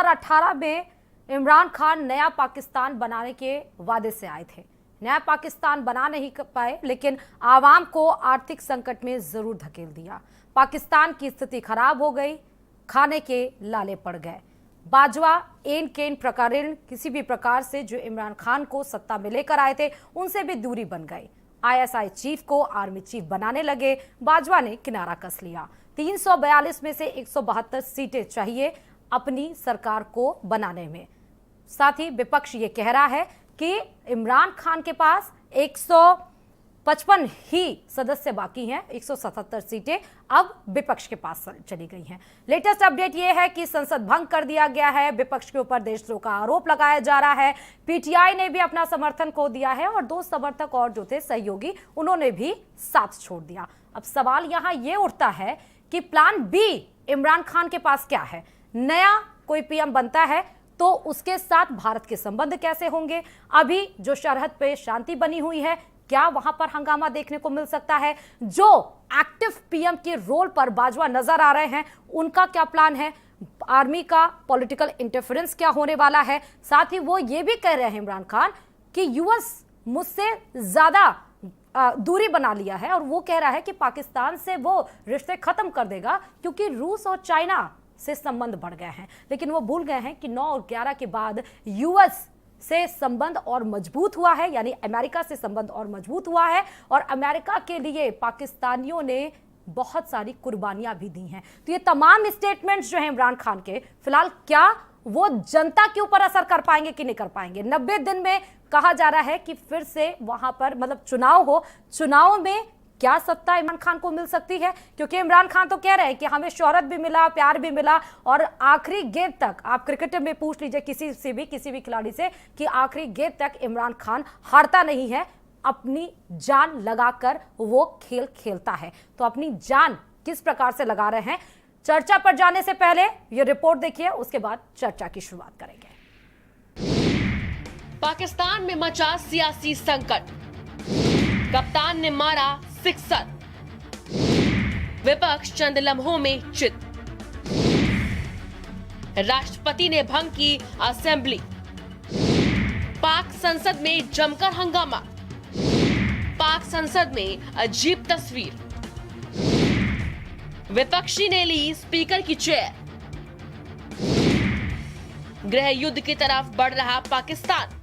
2018 में इमरान खान नया पाकिस्तान बनाने के वादे से आए थे। नया पाकिस्तान बना नहीं पाए, लेकिन आवाम को आर्थिक संकट में जरूर धकेल दिया। पाकिस्तान की स्थिति खराब हो गई, खाने के लाले पड़ गए। बाजवा एन केन प्रकारण किसी भी प्रकार से जो इमरान खान को सत्ता में लेकर आए थे उनसे भी दूरी बन गई। आईएसआई चीफ को आर्मी चीफ बनाने लगे। बाजवा ने किनारा कस लिया। 342 में से 172 सीटें चाहिए अपनी सरकार को बनाने में। साथ ही विपक्ष ये कह रहा है कि इमरान खान के पास 155 ही सदस्य बाकी हैं, 177 सीटें अब विपक्ष के पास चली गई हैं। लेटेस्ट अपडेट यह है कि संसद भंग कर दिया गया है। विपक्ष के ऊपर देशद्रोह का आरोप लगाया जा रहा है। पीटीआई ने भी अपना समर्थन खो दिया है और 2 समर्थक और जो थे सहयोगी, उन्होंने भी साथ छोड़ दिया। अब सवाल यहां यह उठता है कि प्लान बी इमरान खान के पास क्या है। नया कोई पीएम बनता है तो उसके साथ भारत के संबंध कैसे होंगे। अभी जो सरहद पे शांति बनी हुई है, क्या वहां पर हंगामा देखने को मिल सकता है। जो एक्टिव पीएम के रोल पर बाजवा नजर आ रहे हैं, उनका क्या प्लान है। आर्मी का पॉलिटिकल इंटरफेरेंस क्या होने वाला है। साथ ही वो ये भी कह रहे हैं इमरान खान कि यूएस मुझसे ज्यादा दूरी बना लिया है और वो कह रहा है कि पाकिस्तान से वो रिश्ते खत्म कर देगा क्योंकि रूस और चाइना से संबंध बढ़ गए हैं। लेकिन वो भूल गए हैं कि 9 और 11 के बाद यूएस से संबंध और मजबूत हुआ है, यानी अमेरिका से संबंध और मजबूत हुआ है और अमेरिका के लिए पाकिस्तानियों ने बहुत सारी कुर्बानियां भी दी हैं। तो ये तमाम स्टेटमेंट्स जो हैं इमरान खान के, फिलहाल क्या वो जनता के ऊपर असर कर पाएंगे कि नहीं कर पाएंगे। 90 दिन में कहा जा रहा है कि फिर से वहां पर मतलब चुनाव हो, चुनाव में क्या सत्ता इमरान खान को मिल सकती है। क्योंकि इमरान खान तो कह रहे हैं कि हमें शोहरत भी मिला, प्यार भी मिला और आखिरी गेंद तक, आप क्रिकेट में पूछ लीजिए किसी भी खिलाड़ी से कि आखिरी गेंद तक इमरान खान हारता नहीं है, अपनी जान लगाकर वो खेल खेलता है। तो अपनी जान किस प्रकार से लगा रहे हैं। चर्चा पर जाने से पहले ये रिपोर्ट देखिए, उसके बाद चर्चा की शुरुआत करेंगे। पाकिस्तान में मचा सियासी संकट, कप्तान ने मारा सिक्सर, विपक्ष चंद लम्हों में चित, राष्ट्रपति ने भंग की असेंबली, पाक संसद में जमकर हंगामा, पाक संसद में अजीब तस्वीर, विपक्षी ने ली स्पीकर की चेयर, गृह युद्ध की तरफ बढ़ रहा पाकिस्तान।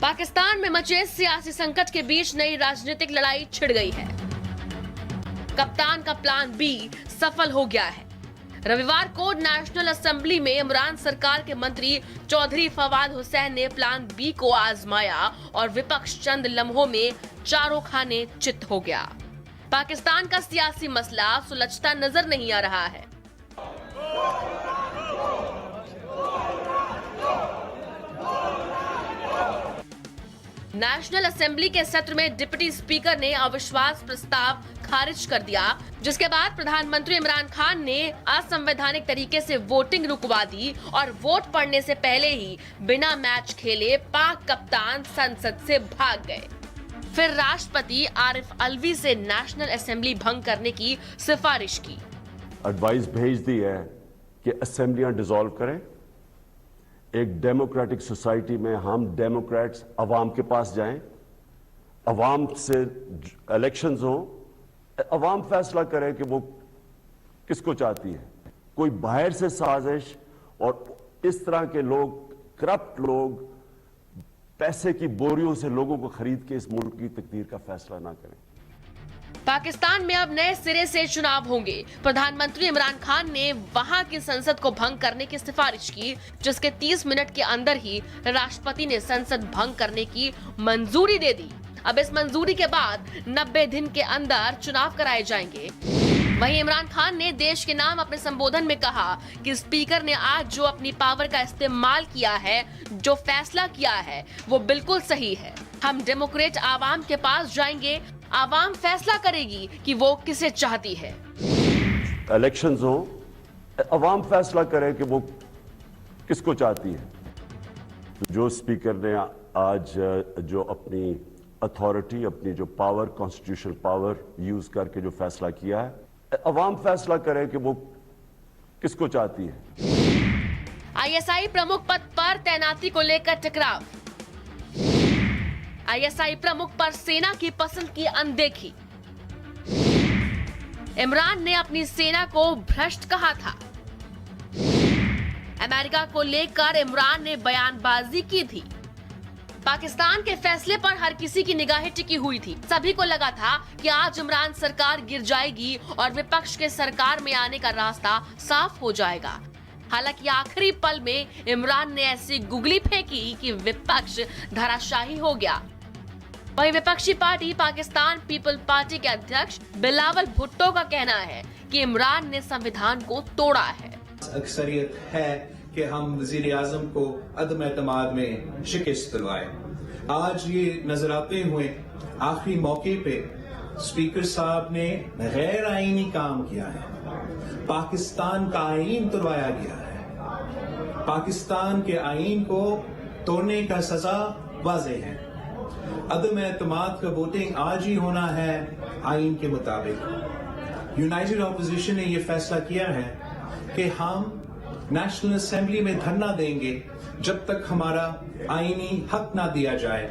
पाकिस्तान में मचे सियासी संकट के बीच नई राजनीतिक लड़ाई छिड़ गई है। कप्तान का प्लान बी सफल हो गया है। रविवार को नेशनल असेंबली में इमरान सरकार के मंत्री चौधरी फवाद हुसैन ने प्लान बी को आजमाया और विपक्ष चंद लम्हों में चारों खाने चित हो गया। पाकिस्तान का सियासी मसला सुलझता नजर नहीं आ रहा है। नेशनल असेंबली के सत्र में डिप्टी स्पीकर ने अविश्वास प्रस्ताव खारिज कर दिया, जिसके बाद प्रधानमंत्री इमरान खान ने असंवैधानिक तरीके से वोटिंग रुकवा दी और वोट पड़ने से पहले ही बिना मैच खेले पाक कप्तान संसद से भाग गए। फिर राष्ट्रपति आरिफ अलवी से नेशनल असेंबली भंग करने की सिफारिश की। एडवाइस भेज दी है कि असेंबलियां डिसॉल्व करें। एक डेमोक्रेटिक सोसाइटी में हम डेमोक्रेट्स अवाम के पास जाएं, अवाम से इलेक्शंस हों, अवाम फैसला करे कि वो किसको चाहती है। कोई बाहर से साजिश और इस तरह के लोग, करप्ट लोग, पैसे की बोरियों से लोगों को खरीद के इस मुल्क की तकदीर का फैसला ना करें। पाकिस्तान में अब नए सिरे से चुनाव होंगे। प्रधानमंत्री इमरान खान ने वहां की संसद को भंग करने की सिफारिश की, जिसके 30 मिनट के अंदर ही राष्ट्रपति ने संसद भंग करने की मंजूरी दे दी। अब इस मंजूरी के बाद 90 दिन के अंदर चुनाव कराए जाएंगे। वहीं इमरान खान ने देश के नाम अपने संबोधन में कहा कि स्पीकर ने आज जो अपनी पावर का इस्तेमाल किया है, जो फैसला किया है, वो बिल्कुल सही है। हम डेमोक्रेट आवाम के पास जाएंगे, आवाम फैसला करेगी कि वो किसे चाहती है। इलेक्शंस हो, आवाम फैसला करे कि वो किसको चाहती है। जो स्पीकर ने आज जो अपनी अथॉरिटी, अपनी जो पावर, कॉन्स्टिट्यूशनल पावर यूज करके जो फैसला किया है, अवाम फैसला करे कि वो किसको चाहती है? आईएसआई प्रमुख पद पर तैनाती को लेकर टकराव। आईएसआई प्रमुख पर सेना की पसंद की अनदेखी। इमरान ने अपनी सेना को भ्रष्ट कहा था। अमेरिका को लेकर इमरान ने बयानबाजी की थी। पाकिस्तान के फैसले पर हर किसी की निगाहें टिकी हुई थी। सभी को लगा था कि आज इमरान सरकार गिर जाएगी और विपक्ष के सरकार में आने का रास्ता साफ हो जाएगा। हालांकि आखिरी पल में इमरान ने ऐसी गुगली फेंकी कि विपक्ष धराशायी हो गया। वहीं विपक्षी पार्टी पाकिस्तान पीपल पार्टी के अध्यक्ष बिलावल भुट्टो का कहना है कि इमरान ने संविधान को तोड़ा है। अक्सरियत है कि हम वजीर आजम को अदम एतमाद में शिकस्त दिलवाए। आज ये नजर आते हुए आखिरी मौके पे स्पीकर साहब ने गैर आईनी काम किया है। पाकिस्तान का आईन तोड़वाया गया है। पाकिस्तान के आईन को तोड़ने का सजा वाज़ेह है। अदम एतमाद का वोटिंग आज ही होना है आईन के मुताबिक। यूनाइटेड ऑपोजिशन ने यह फैसला किया है कि हम नेशनल असेंबली में धरना देंगे जब तक हमारा आईनी हक ना दिया जाए।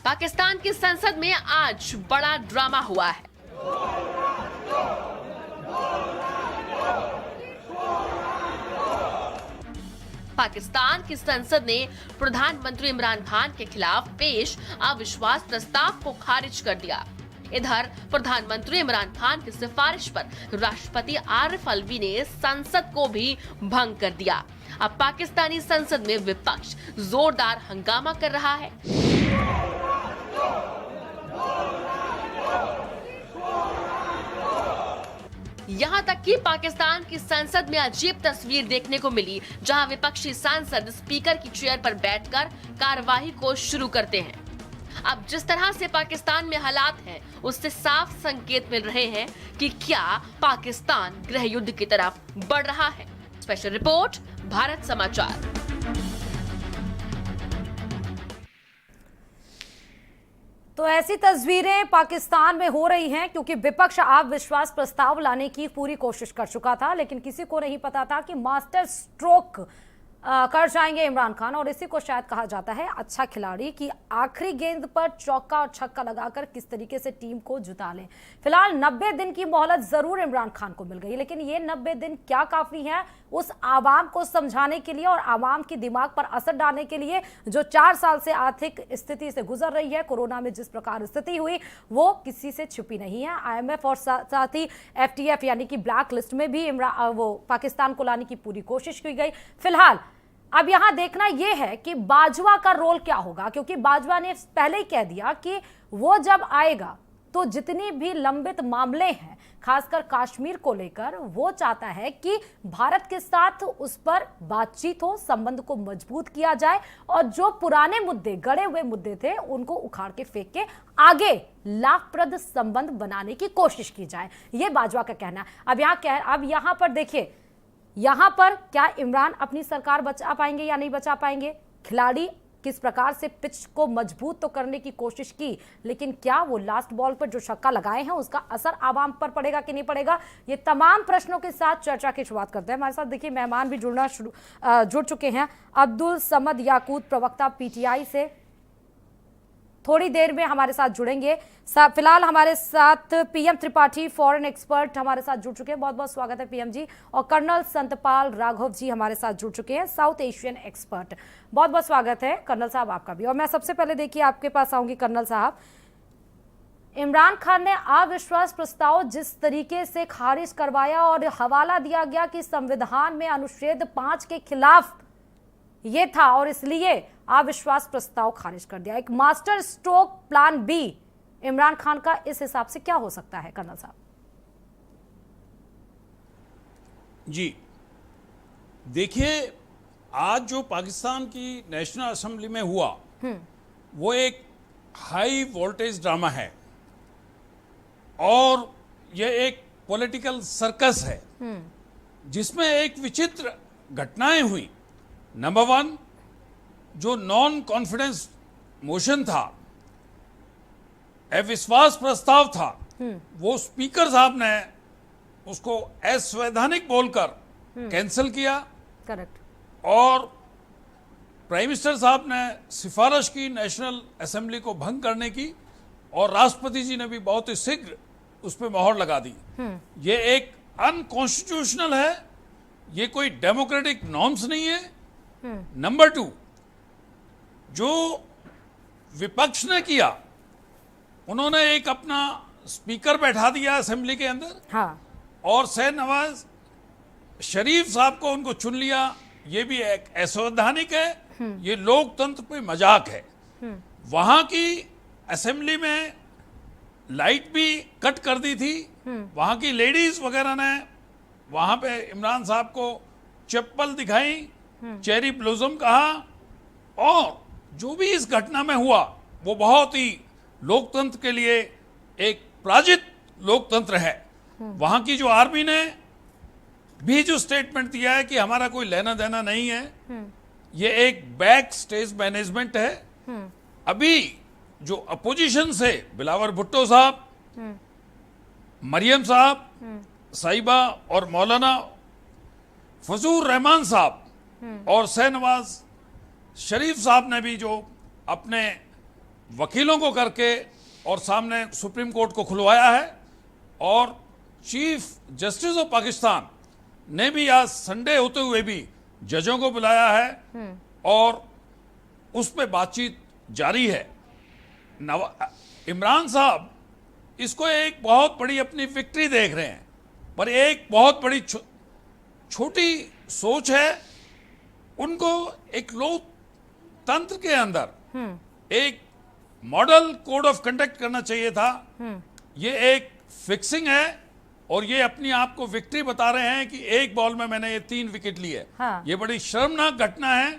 पाकिस्तान की संसद में आज बड़ा ड्रामा हुआ है। पाकिस्तान की संसद ने प्रधानमंत्री इमरान खान के खिलाफ पेश अविश्वास प्रस्ताव को खारिज कर दिया। इधर प्रधानमंत्री इमरान खान की सिफारिश पर राष्ट्रपति आरिफ अलवी ने संसद को भी भंग कर दिया। अब पाकिस्तानी संसद में विपक्ष जोरदार हंगामा कर रहा है। यहाँ तक कि पाकिस्तान की संसद में अजीब तस्वीर देखने को मिली, जहां विपक्षी सांसद स्पीकर की चेयर पर बैठकर कार्यवाही को शुरू करते हैं। अब जिस तरह से पाकिस्तान में हालात हैं, उससे साफ संकेत मिल रहे हैं कि क्या पाकिस्तान गृह युद्ध की तरफ बढ़ रहा है। स्पेशल रिपोर्ट, भारत समाचार। तो ऐसी तस्वीरें पाकिस्तान में हो रही हैं क्योंकि विपक्ष अविश्वास प्रस्ताव लाने की पूरी कोशिश कर चुका था, लेकिन किसी को नहीं पता था कि मास्टर स्ट्रोक कर जाएंगे इमरान खान। और इसी को शायद कहा जाता है अच्छा खिलाड़ी कि आखिरी गेंद पर चौका और छक्का लगाकर किस तरीके से टीम को जिता लें। फिलहाल 90 दिन की मोहलत जरूर इमरान खान को मिल गई, लेकिन ये 90 दिन क्या काफी है उस आवाम को समझाने के लिए और आवाम के दिमाग पर असर डालने के लिए जो 4 साल से आर्थिक स्थिति से गुजर रही है। कोरोना में जिस प्रकार स्थिति हुई वो किसी से छुपी नहीं है। IMF और साथ ही FTF यानी कि ब्लैक लिस्ट में भी वो पाकिस्तान को लाने की पूरी कोशिश की गई। फिलहाल अब यहां देखना यह है कि बाजवा का रोल क्या होगा, क्योंकि बाजवा ने पहले ही कह दिया कि वो जब आएगा तो जितनी भी लंबित मामले हैं खासकर कश्मीर को लेकर वो चाहता है कि भारत के साथ उस पर बातचीत हो, संबंध को मजबूत किया जाए और जो पुराने मुद्दे गड़े हुए मुद्दे थे उनको उखाड़ के फेंक के आगे लाभप्रद संबंध बनाने की कोशिश की जाए। ये बाजवा का कहना है। अब यहां पर देखिए, यहां पर क्या इमरान अपनी सरकार बचा पाएंगे या नहीं बचा पाएंगे। खिलाड़ी किस प्रकार से पिच को मजबूत तो करने की कोशिश की, लेकिन क्या वो लास्ट बॉल पर जो छक्का लगाए हैं उसका असर आवाम पर पड़ेगा कि नहीं पड़ेगा। ये तमाम प्रश्नों के साथ चर्चा की शुरुआत करते हैं। हमारे साथ देखिए मेहमान भी जुड़ चुके हैं। अब्दुल समद याकूत प्रवक्ता PTI से थोड़ी देर में हमारे साथ जुड़ेंगे। फिलहाल हमारे साथ PM त्रिपाठी फॉरेन एक्सपर्ट हमारे साथ जुड़ चुके हैं। बहुत बहुत स्वागत है PM जी। और कर्नल संतपाल राघव जी हमारे साथ जुड़ चुके हैं, साउथ एशियन एक्सपर्ट। बहुत बहुत स्वागत है कर्नल साहब आपका भी। और मैं सबसे पहले देखिए आपके पास आऊंगी कर्नल साहब। इमरान खान ने अविश्वास प्रस्ताव जिस तरीके से खारिज करवाया और हवाला दिया गया कि संविधान में अनुच्छेद 5 के खिलाफ ये था और इसलिए अविश्वास प्रस्ताव खारिज कर दिया। एक master stroke plan B Imran Khan का इस हिसाब से क्या हो सकता है कर्नल साहब? जी देखिए, आज जो पाकिस्तान की नेशनल असेंबली में हुआ वो एक हाई वोल्टेज ड्रामा है और यह एक पॉलिटिकल सर्कस है जिसमें एक विचित्र घटनाएं हुई। नंबर 1, जो नॉन कॉन्फिडेंस मोशन था, अविश्वास प्रस्ताव था, वो स्पीकर साहब ने उसको असंवैधानिक बोलकर कैंसिल किया करेक्ट। और प्राइम मिनिस्टर साहब ने सिफारिश की नेशनल असेंबली को भंग करने की, और राष्ट्रपति जी ने भी बहुत ही शीघ्र उस पर मोहर लगा दी। ये एक अनकॉन्स्टिट्यूशनल है, ये कोई डेमोक्रेटिक नॉर्म्स नहीं है। नंबर 2, जो विपक्ष ने किया, उन्होंने एक अपना स्पीकर बैठा दिया असेंबली के अंदर, हाँ, और शहनवाज शरीफ साहब को उनको चुन लिया। ये भी एक असंवैधानिक है, ये लोकतंत्र पे मजाक है। वहां की असेंबली में लाइट भी कट कर दी थी, वहां की लेडीज वगैरह ने वहां पे इमरान साहब को चप्पल दिखाई, चेरी ब्लॉसम कहा, और जो भी इस घटना में हुआ वो बहुत ही लोकतंत्र के लिए एक पराजित लोकतंत्र है। वहां की जो आर्मी ने भी जो स्टेटमेंट दिया है कि हमारा कोई लेना देना नहीं है, ये एक बैक स्टेज मैनेजमेंट है। अभी जो अपोजिशन से बिलावल भुट्टो साहब, मरियम साहब, साहिबा और मौलाना फजूर रहमान साहब और शहनवाज शरीफ साहब ने भी जो अपने वकीलों को करके और सामने सुप्रीम कोर्ट को खुलवाया है, और चीफ जस्टिस ऑफ पाकिस्तान ने भी आज संडे होते हुए भी जजों को बुलाया है और उस पर बातचीत जारी है। इमरान साहब इसको एक बहुत बड़ी अपनी विक्ट्री देख रहे हैं, पर एक बहुत बड़ी छोटी सोच है। उनको एक लोकतंत्र के अंदर एक मॉडल कोड ऑफ कंडक्ट करना चाहिए था। ये एक फिक्सिंग है, और ये अपनी आप को विक्ट्री बता रहे हैं कि एक बॉल में मैंने ये 3 विकेट लिए। हाँ। ये बड़ी शर्मनाक घटना है।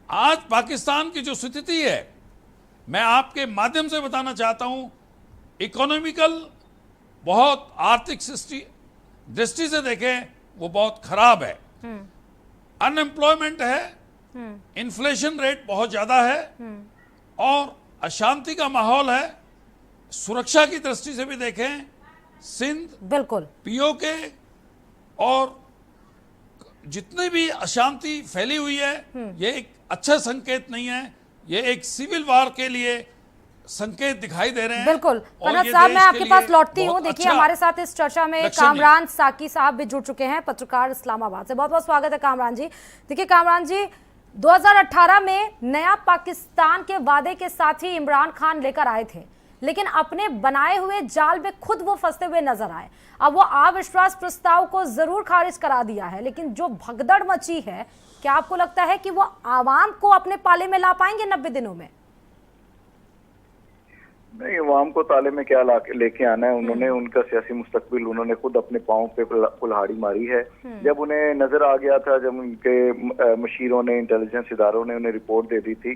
आज पाकिस्तान की जो स्थिति है, मैं आपके माध्यम से बताना चाहता हूं, इकोनॉमिकल बहुत आर्थिक दृष्टि से देखें वो बहुत खराब है। अनएम्प्लॉयमेंट है, इन्फ्लेशन रेट बहुत ज्यादा है, और अशांति का माहौल है। सुरक्षा की दृष्टि से भी देखें, सिंध, बिल्कुल, पीओके और जितनी भी अशांति फैली हुई है, ये एक अच्छा संकेत नहीं है। ये एक सिविल वार के लिए संकेत दिखाई दे रहे हैं। बिल्कुल। और कनक ये साहब, देश मैं के आपके लिए पास लौटती हूँ। बहुत देखिए, अच्छा हमारे साथ इस चर्चा में लक्षण कामरान साकी साहब भी जुड़ चुके हैं, पत्रकार इस्लामाबाद से। बहुत बहुत स्वागत है कामरान जी। देखिए कामरान जी, 2018 में नया पाकिस्तान के वादे के साथ ही इमरान खान लेकर आए थे, लेकिन अपने बनाए हुए जाल में खुद वो फंसते हुए नजर आए। अब वो अविश्वास प्रस्ताव को जरूर खारिज करा दिया है, लेकिन जो भगदड़ मची है, क्या आपको लगता है कि वो आवाम को अपने पाले में ला पाएंगे 90 दिनों में? नहीं, अवाम को ताले में क्या लेके आना है। उन्होंने उनका सियासी मुस्तकबिल उन्होंने खुद अपने पाँव पे कुल्हाड़ी मारी है। जब उन्हें नजर आ गया था, जब उनके मशीरों ने, इंटेलिजेंस इदारों ने उन्हें रिपोर्ट दे दी थी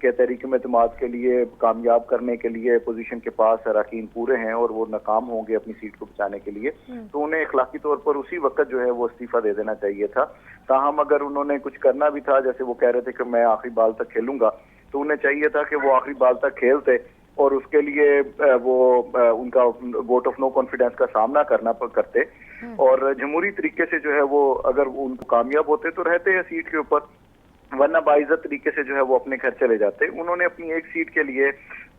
कि तहरीक एतमाद के लिए कामयाब करने के लिए अपोजिशन के पास अरकान पूरे हैं और वो नाकाम होंगे अपनी सीट को बचाने के लिए, तो उन्हें अखलाकी तौर पर उसी वक्त जो है वो इस्तीफा दे देना चाहिए था। ताहम अगर उन्होंने कुछ करना भी था, जैसे वो कह रहे थे कि मैं आखिरी बाल तक खेलूंगा, तो उन्हें चाहिए था कि वो आखिरी बाल तक खेलते और उसके लिए वो उनका वोट ऑफ नो कॉन्फिडेंस का सामना करते, और जमहूरी तरीके से जो है वो अगर उनको कामयाब होते तो रहते हैं सीट के ऊपर, वरना बाइज्जत तरीके से जो है वो अपने घर चले जाते। उन्होंने अपनी एक सीट के लिए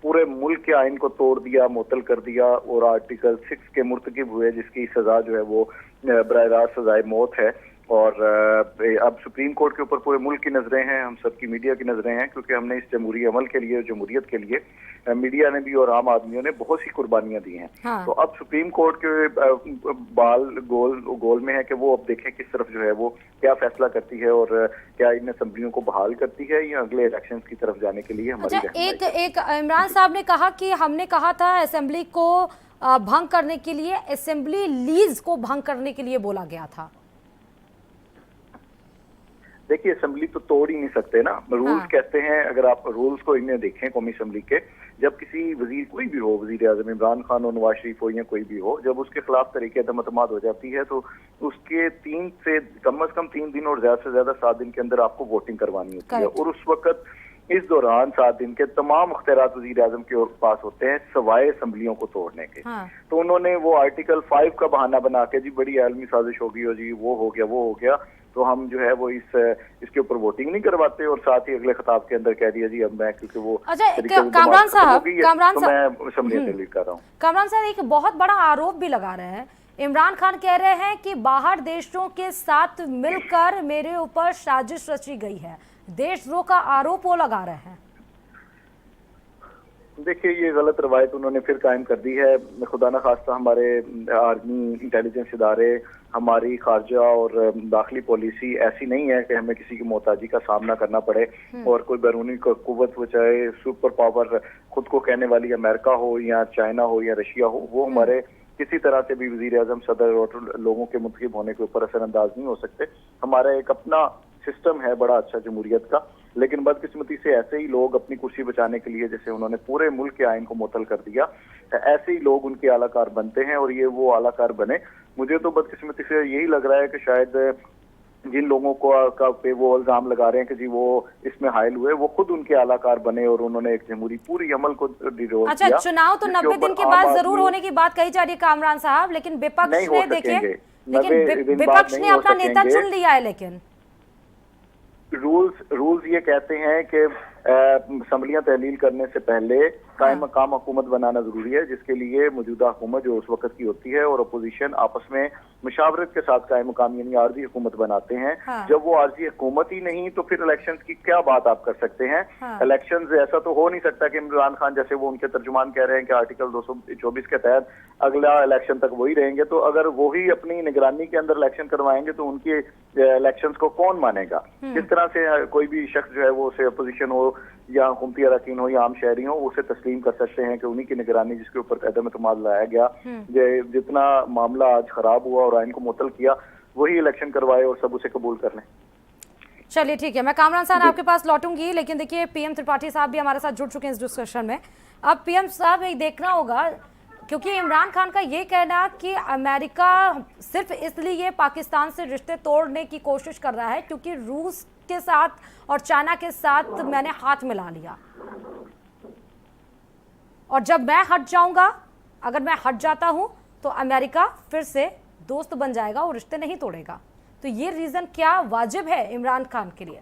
पूरे मुल्क के आइन को तोड़ दिया, मुअत्तल कर दिया, और आर्टिकल 6 के मुर्तकिब हुए, जिसकी सजा जो है वो बराह रास्त सजाए मौत है। और अब सुप्रीम कोर्ट के ऊपर पूरे मुल्क की नजरें हैं, हम सबकी मीडिया की नजरें हैं, क्योंकि हमने इस जमहूरी अमल के लिए, जमहूरियत के लिए मीडिया ने भी और आम आदमियों ने बहुत सी कुर्बानियां दी हैं। हाँ। तो अब सुप्रीम कोर्ट के बाल गोल में है कि वो अब देखें किस तरफ जो है वो क्या फैसला करती है, और क्या इन असेंबलियों को बहाल करती है या अगले इलेक्शन की तरफ जाने के लिए हमारी। अच्छा, एक इमरान साहब ने कहा कि हमने कहा था असेंबली को भंग करने के लिए, असेंबली लीज को भंग करने के लिए बोला गया था। देखिए, असेंबली तो तोड़ ही नहीं सकते ना, रूल्स कहते हैं। अगर आप रूल्स को इन्हें देखें कौमी असेंबली के, जब किसी वजीर, कोई भी हो, वजीर आजम इमरान खान हो, नवाज शरीफ हो, या कोई भी हो, जब उसके खिलाफ तरीके अदम-एतमाद हो जाती है तो उसके 3 से कम 3 दिन और ज्यादा से ज्यादा 7 दिन के अंदर आपको वोटिंग करवानी होती है, और उस वक्त इस दौरान 7 दिन के तमाम अख्तियारात वज़ीर-ए-आज़म के पास होते हैं सिवाय असम्बलियों को तोड़ने के। हाँ। तो उन्होंने वो आर्टिकल 5 का बहाना बना के जी बड़ी आलमी साजिश होगी हो जी, वो हो गया, तो हम जो है वो इसके ऊपर वोटिंग नहीं करवाते, और साथ ही अगले खिताब के अंदर कह दिया जी अब मैं, क्योंकि वो अच्छा कामरान साहब, तो मैं असम्बली डिलीट कर रहा हूँ। कामरान साहब एक बहुत बड़ा आरोप भी लगा रहे हैं, इमरान खान कह रहे हैं कि बाहर देशों के साथ मिलकर मेरे ऊपर साजिश रची गई है, देशद्रोह का आरोप वो लगा रहे हैं। देखिए ये गलत रवायत उन्होंने फिर कायम कर दी है। खुदा न खास्ता हमारे आर्मी इंटेलिजेंस इदारे, हमारी खारजा और दाखिली पॉलिसी ऐसी नहीं है कि हमें किसी की मोहताजी का सामना करना पड़े, और कोई बैरूनी कुव्वत, वो चाहे सुपर पावर खुद को कहने वाली अमेरिका हो या चाइना हो या रशिया हो, वो हमारे किसी तरह से भी वज़ीर-ए-आज़म, सदर और लोगों के मुंतखब होने के ऊपर असरअंदाज नहीं हो सकते। हमारा एक अपना सिस्टम है बड़ा अच्छा जमहूरियत का, लेकिन बदकिस्मती से ऐसे ही लोग अपनी कुर्सी बचाने के लिए, जैसे उन्होंने पूरे मुल्क के आइन को मुअत्तल कर दिया, ऐसे ही लोग उनके आलाकार बनते हैं और ये वो आलाकार बने। मुझे तो बदकिस्मती से यही लग रहा है कि शायद जिन लोगों को पे वो इल्जाम लगा रहे हैं कि जी वो इसमें हायल हुए, वो खुद उनके आलाकार बने और उन्होंने एक जमहूरी पूरी अमल को डिरोल अच्छा किया। चुनाव तो 90 दिन के बाद जरूर होने की बात कही जा रही है कामरान साहब, लेकिन विपक्ष ने देखिए, लेकिन विपक्ष ने अपना नेता चुन लिया है, लेकिन रूल्स ये कहते हैं कि असम्बलियां तहलील करने से पहले कायम मकाम हुकूमत बनाना जरूरी है, जिसके लिए मौजूदा हुकूमत जो उस वक्त की होती है और अपोजिशन आपस में मुशावरत के साथ कायम मकाम यानी आर्जी हुकूमत बनाते हैं। हाँ। जब वो आर्जी हुकूमत ही नहीं तो फिर इलेक्शंस की क्या बात आप कर सकते हैं? हाँ। इलेक्शंस ऐसा तो हो नहीं सकता कि इमरान खान जैसे वो उनके तर्जुमान कह रहे हैं कि आर्टिकल 224 के तहत अगला इलेक्शन तक वही रहेंगे, तो अगर वो ही अपनी निगरानी के अंदर इलेक्शन करवाएंगे तो उनकी इलेक्शंस को कौन मानेगा? किस तरह से कोई भी शख्स जो है वो उसे अपोजिशन हो या हुकूमती अरकान हो या आम शहरी हो, उसे तस्लीम कर सकते हैं कि उन्हीं की निगरानी जिसके ऊपर अदम एतमाद लाया गया, जितना मामला आज खराब हुआ और आइन को मुअत्तल किया, वही इलेक्शन करवाए और सब उसे कबूल कर लें। चलिए ठीक है, मैं कामरान साहब आपके पास लौटूंगी, लेकिन देखिए पीएम त्रिपाठी साहब भी हमारे साथ जुड़ चुके हैं इस डिस्कशन में। अब पीएम साहब एक देखना होगा, क्योंकि इमरान खान का ये कहना कि अमेरिका सिर्फ इसलिए पाकिस्तान से रिश्ते तोड़ने की कोशिश कर रहा है क्योंकि रूस के साथ और चाइना के साथ मैंने हाथ मिला लिया, और जब मैं हट जाऊंगा, अगर मैं हट जाता हूं तो अमेरिका फिर से दोस्त बन जाएगा और रिश्ते नहीं तोड़ेगा। तो ये रीजन क्या वाजिब है इमरान खान के लिए?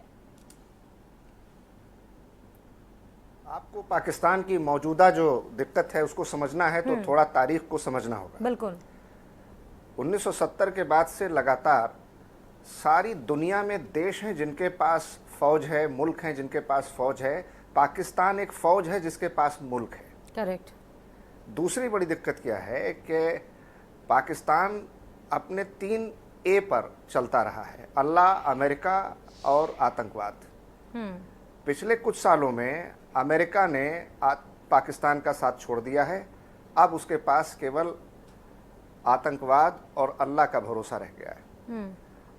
आपको पाकिस्तान की मौजूदा जो दिक्कत है उसको समझना है तो थोड़ा तारीख को समझना होगा। बिल्कुल। 1970 के बाद से लगातार सारी दुनिया में देश हैं जिनके पास फौज है, मुल्क हैं जिनके पास फौज है। पाकिस्तान एक फौज है जिसके पास मुल्क है। करेक्ट। दूसरी बड़ी दिक्कत क्या है कि पाकिस्तान अपने 3 ए पर चलता रहा है, अल्लाह, अमेरिका और आतंकवाद। पिछले कुछ सालों में अमेरिका ने पाकिस्तान का साथ छोड़ दिया है, अब उसके पास केवल आतंकवाद और अल्लाह का भरोसा रह गया है।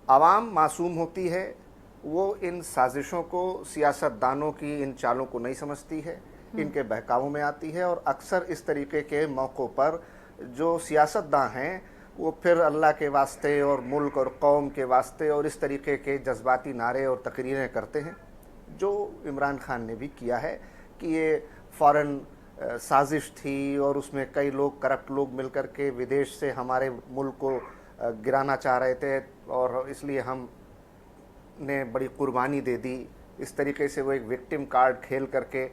आवाम मासूम होती है, वो इन साजिशों को, सियासतदानों की इन चालों को नहीं समझती है, इनके बहकावों में आती है, और अक्सर इस तरीके के मौक़ों पर जो सियासतदान हैं वो फिर अल्लाह के वास्ते और मुल्क और कौम के वास्ते और इस तरीके के जज्बाती नारे और तकरीरें करते हैं, जो इमरान खान ने भी किया है कि ये फ़ौरन साजिश थी और उसमें कई लोग, करप्ट लोग मिलकर के विदेश से हमारे मुल्क को गिराना चाह रहे थे और इसलिए हम ने बड़ी कुर्बानी दे दी। इस तरीके से वो एक विक्टिम कार्ड खेल करके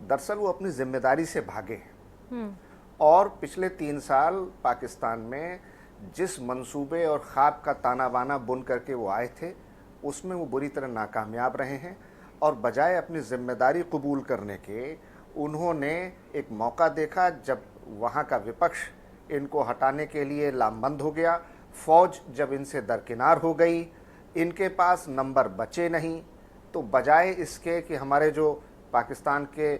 दरअसल वो अपनी जिम्मेदारी से भागे हैं। और पिछले 3 साल पाकिस्तान में जिस मंसूबे और ख्वाब का ताना बाना बुन करके वो आए थे उसमें वो बुरी तरह नाकामयाब रहे हैं, और बजाय अपनी जिम्मेदारी कबूल करने के उन्होंने एक मौका देखा जब वहाँ का विपक्ष इनको हटाने के लिए लामबंद हो गया, फ़ौज जब इनसे दरकिनार हो गई, इनके पास नंबर बचे नहीं, तो बजाय इसके कि हमारे जो पाकिस्तान के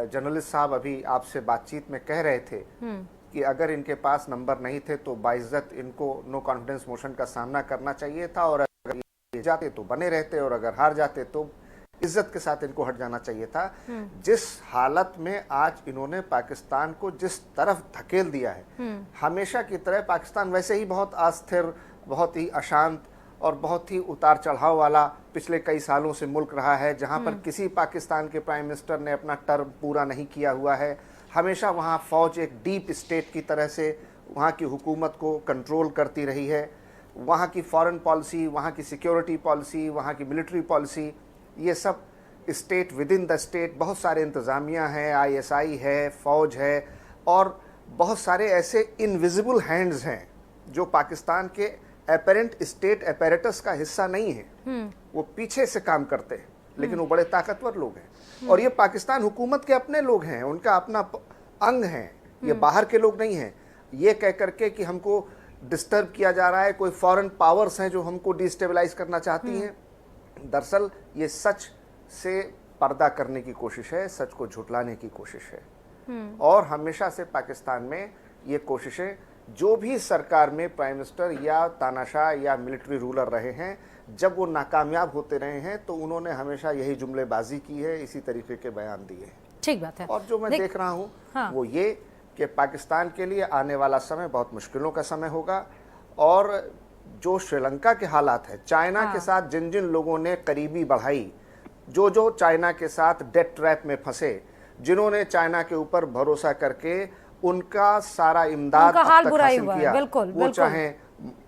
जर्नलिस्ट साहब अभी आपसे बातचीत में कह रहे थे कि अगर इनके पास नंबर नहीं थे तो बाइज्जत इनको नो कॉन्फिडेंस मोशन का सामना करना चाहिए था, और अगर ये जाते तो बने रहते और अगर हार जाते तो इज्जत के साथ इनको हट जाना चाहिए था। जिस हालत में आज इन्होंने पाकिस्तान को जिस तरफ धकेल दिया है, हमेशा की तरह पाकिस्तान वैसे ही बहुत अस्थिर, बहुत ही अशांत और बहुत ही उतार चढ़ाव वाला पिछले कई सालों से मुल्क रहा है, जहां पर किसी पाकिस्तान के प्राइम मिनिस्टर ने अपना टर्म पूरा नहीं किया हुआ है। हमेशा वहां फौज एक डीप स्टेट की तरह से वहां की हुकूमत को कंट्रोल करती रही है। वहां की फॉरेन पॉलिसी, वहां की सिक्योरिटी पॉलिसी, वहां की मिलिट्री पॉलिसी, ये सब state with in the state बहुत सारे इंतज़ामिया हैं, ISI है, फौज है, और बहुत सारे ऐसे इनविजिबल हैंड्स हैं जो पाकिस्तान के एपेरेंट स्टेट अपैरेटस का हिस्सा नहीं है। वो पीछे से काम करते हैं, लेकिन वो बड़े ताकतवर लोग हैं और ये पाकिस्तान हुकूमत के अपने लोग हैं, उनका अपना अंग हैं, ये बाहर के लोग नहीं हैं। ये कह करके कि हमको डिस्टर्ब किया जा रहा है, कोई फॉरेन पावर्स हैं जो हमको डिस्टेबलाइज करना चाहती हैं, दरअसल ये सच से पर्दा करने की कोशिश है, सच को झुटलाने की कोशिश है। और हमेशा से पाकिस्तान में ये कोशिशें, जो भी सरकार में प्राइम मिनिस्टर या तानाशाह या मिलिट्री रूलर रहे हैं, जब वो नाकामयाब होते रहे हैं तो उन्होंने हमेशा यही जुमलेबाजी की है, इसी तरीके के बयान दिए हैं। ठीक बात है। और जो मैं देख रहा हूँ वो ये कि पाकिस्तान के लिए आने वाला समय बहुत मुश्किलों का समय होगा। और जो श्रीलंका के हालात है, चाइना के साथ जिन जिन लोगों ने करीबी बढ़ाई, जो चाइना के साथ डेट ट्रैप में फंसे, जिन्होंने चाइना के ऊपर भरोसा करके उनका सारा इमदाद अब तक हासिल किया, वो चाहे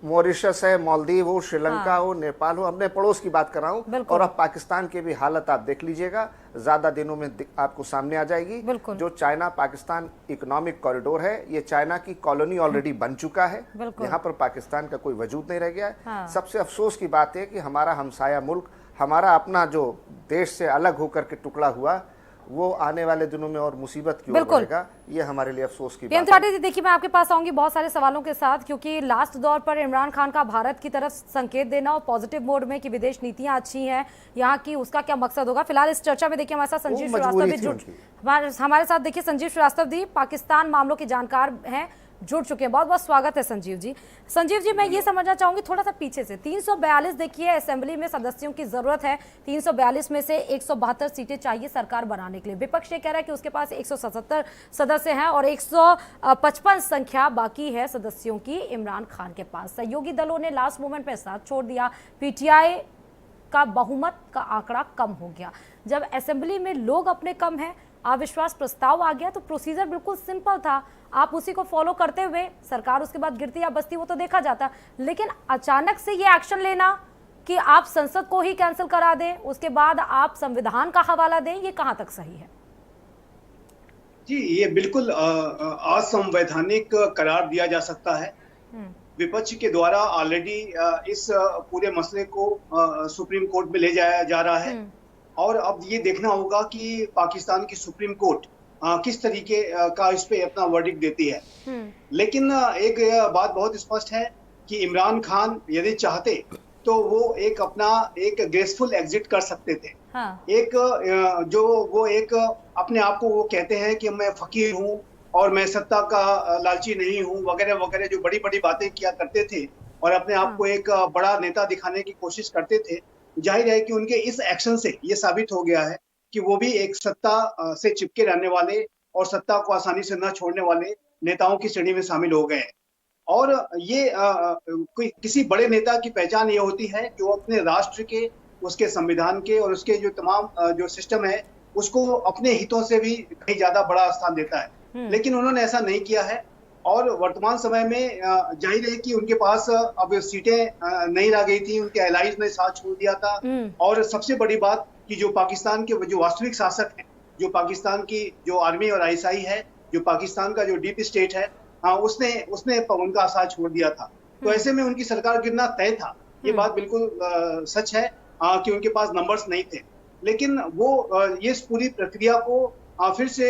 मॉरिशस है, मालदीव हो, श्रीलंका हो, नेपाल हो, अपने पड़ोस की बात कर रहा हूँ। और अब पाकिस्तान की भी हालत आप देख लीजिएगा, ज्यादा दिनों में आपको सामने आ जाएगी। जो चाइना पाकिस्तान इकोनॉमिक कॉरिडोर है, ये चाइना की कॉलोनी ऑलरेडी बन चुका है, यहाँ पर पाकिस्तान का कोई वजूद नहीं रह गया है। सबसे अफसोस की बात है कि हमारा हमसाया मुल्क, हमारा अपना जो देश से अलग होकर के टुकड़ा हुआ, वो आने वाले दिनों में और मुसीबत की ओर बढ़ेगा। ये हमारे लिए अफसोस की बात है। देखिए, मैं आपके पास आऊंगी बहुत सारे सवालों के साथ, क्योंकि लास्ट दौर पर इमरान खान का भारत की तरफ संकेत देना और पॉजिटिव मोड में कि विदेश नीतियां अच्छी हैं यहाँ की, उसका क्या मकसद होगा। फिलहाल इस चर्चा में देखिए हमारे साथ संजीव श्रीवास्तव भी हमारे साथ देखिए संजीव श्रीवास्तव जी पाकिस्तान मामलों के जानकार हैं, जुड़ चुके हैं। बहुत बहुत स्वागत है संजीव जी। संजीव जी, मैं ये समझना चाहूंगी थोड़ा सा पीछे से, 342 देखिए असेंबली में सदस्यों की जरूरत है, 342 में से 172 सीटें चाहिए सरकार बनाने के लिए। विपक्ष ये कह रहा है कि उसके पास 177 सदस्य हैं और 155 संख्या बाकी है सदस्यों की इमरान खान के पास। सहयोगी दलों ने लास्ट मोमेंट पे साथ छोड़ दिया, PTI का बहुमत का आंकड़ा कम हो गया। जब असेंबली में लोग अपने कम हैं, अविश्वास प्रस्ताव आ गया तो प्रोसीजर बिल्कुल सिंपल था, आप उसी को फॉलो करते हुए सरकार उसके बाद गिरती या बसती वो तो देखा जाता। लेकिन अचानक से ये एक्शन लेना कि आप संसद को ही कैंसिल करा दें, उसके बाद आप संविधान का हवाला दें, ये कहां तक सही है? जी, ये बिल्कुल असंवैधानिक करार दिया जा सकता है। विपक्ष के द्वारा ऑलरेडी इस पूरे मसले को सुप्रीम कोर्ट में ले जाया जा रहा है और अब ये देखना होगा कि पाकिस्तान की सुप्रीम कोर्ट किस तरीके का इस पे अपना वर्डिक्ट देती है। लेकिन एक बात बहुत स्पष्ट है कि इमरान खान यदि चाहते तो वो एक ग्रेसफुल एग्जिट कर सकते थे। एक अपने आप को वो कहते हैं कि मैं फकीर हूँ और मैं सत्ता का लालची नहीं हूँ वगैरह वगैरह, जो बड़ी बड़ी बातें किया करते थे और अपने आप को एक बड़ा नेता दिखाने की कोशिश करते थे। जाहिर है कि उनके इस एक्शन से ये साबित हो गया है कि वो भी एक सत्ता से चिपके रहने वाले और सत्ता को आसानी से न छोड़ने वाले नेताओं की श्रेणी में शामिल हो गए हैं। और ये किसी बड़े नेता की पहचान ये होती है जो अपने राष्ट्र के, उसके संविधान के और उसके जो तमाम जो सिस्टम है उसको अपने हितों से भी कहीं ज्यादा बड़ा स्थान देता है। लेकिन उन्होंने ऐसा नहीं किया है और वर्तमान समय में जाहिर है कि उनके पास अब सीटें नहीं रह गई थी, उनके एलाइज ने साथ छोड़ दिया था। और सबसे बड़ी बात कि जो पाकिस्तान के जो वास्तविक शासक हैं, जो पाकिस्तान की जो आर्मी और ISI है, जो पाकिस्तान का जो डीप स्टेट है, उसने उनका साथ छोड़ दिया था। तो ऐसे में उनकी सरकार गिरना तय था। ये बात बिल्कुल सच है कि उनके पास नंबर्स नहीं थे, लेकिन वो ये पूरी प्रक्रिया को फिर से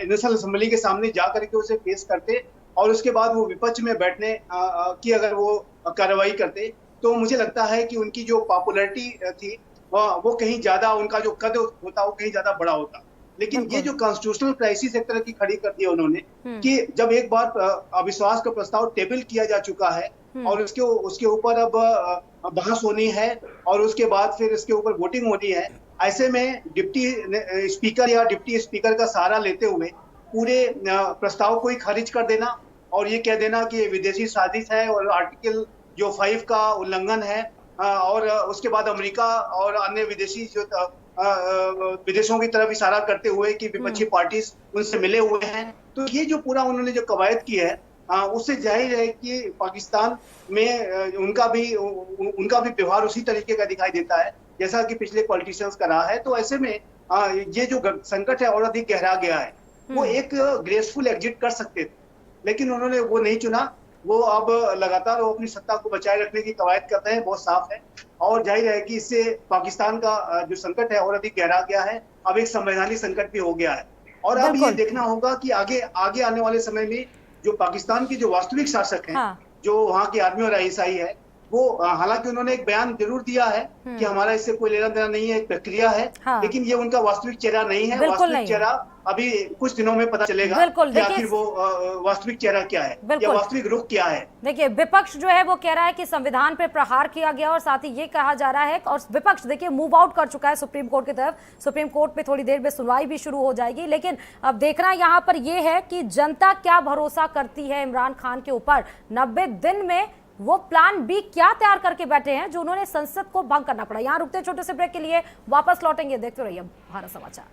नेशनल असेंबली के सामने जा करके उसे पेश करते और उसके बाद वो विपक्ष में बैठने की अगर वो कार्रवाई करते तो मुझे लगता है कि उनकी जो पॉपुलैरिटी थी वो कहीं ज्यादा, उनका जो कद होता वो कहीं ज्यादा बड़ा होता। लेकिन ये जो कॉन्स्टिट्यूशनल क्राइसिस एक तरह की खड़ी कर दिया उन्होंने कि जब एक बार अविश्वास का प्रस्ताव टेबल किया जा चुका है और उसके ऊपर अब बहस होनी है और उसके बाद फिर इसके ऊपर वोटिंग होनी है, ऐसे में डिप्टी स्पीकर या डिप्टी स्पीकर का सहारा लेते हुए पूरे प्रस्ताव को ही खारिज कर देना और ये कह देना कि विदेशी साजिश है और आर्टिकल जो 5 का उल्लंघन है और उसके बाद अमेरिका और अन्य विदेशी जो विदेशों की तरफ इशारा करते हुए कि विपक्षी पार्टीज उनसे मिले हुए हैं। तो ये जो पूरा उन्होंने जो कवायद की है उससे जाहिर है कि पाकिस्तान में उनका भी व्यवहार उसी तरीके का दिखाई देता है जैसा कि पिछले पॉलिटिशियंस का रहा है। तो ऐसे में ये जो संकट है और अधिक गहरा गया है। वो एक ग्रेसफुल एग्जिट कर सकते थे, लेकिन उन्होंने वो नहीं चुना। वो अब लगातार वो अपनी सत्ता को बचाए रखने की कवायद कर रहे हैं, बहुत साफ है। और जाहिर है कि इससे पाकिस्तान का जो संकट है और अधिक गहरा गया है, अब एक संवैधानिक संकट भी हो गया है। और अब ये देखना होगा कि आगे आने वाले समय में जो पाकिस्तान की जो वास्तविक शासक हैं, जो वहाँ की आर्मी और ISI है, वो हालांकि उन्होंने एक बयान जरूर दिया है कि हमारा इससे कोई लेना देना नहीं है, एक प्रक्रिया है, लेकिन ये उनका वास्तविक चेहरा नहीं है। वास्तविक चेहरा अभी कुछ दिनों में पता चलेगा कि आखिर वो वास्तविक चेहरा क्या है या वास्तविक रुख क्या है। देखिए, विपक्ष जो है वो कह रहा है कि संविधान पे प्रहार किया गया और साथ ही ये कहा जा रहा है, और विपक्ष देखिए मूव आउट कर चुका है सुप्रीम कोर्ट की तरफ। सुप्रीम कोर्ट में थोड़ी देर में सुनवाई भी शुरू हो जाएगी, लेकिन अब देखना यहाँ पर यह है कि जनता क्या भरोसा करती है इमरान खान के ऊपर। 90 दिन में वो प्लान बी क्या तैयार करके बैठे हैं जो उन्होंने संसद को भंग करना पड़ा। यहाँ रुकते छोटे से ब्रेक के लिए, वापस लौटेंगे। देखते रहिए भारत समाचार।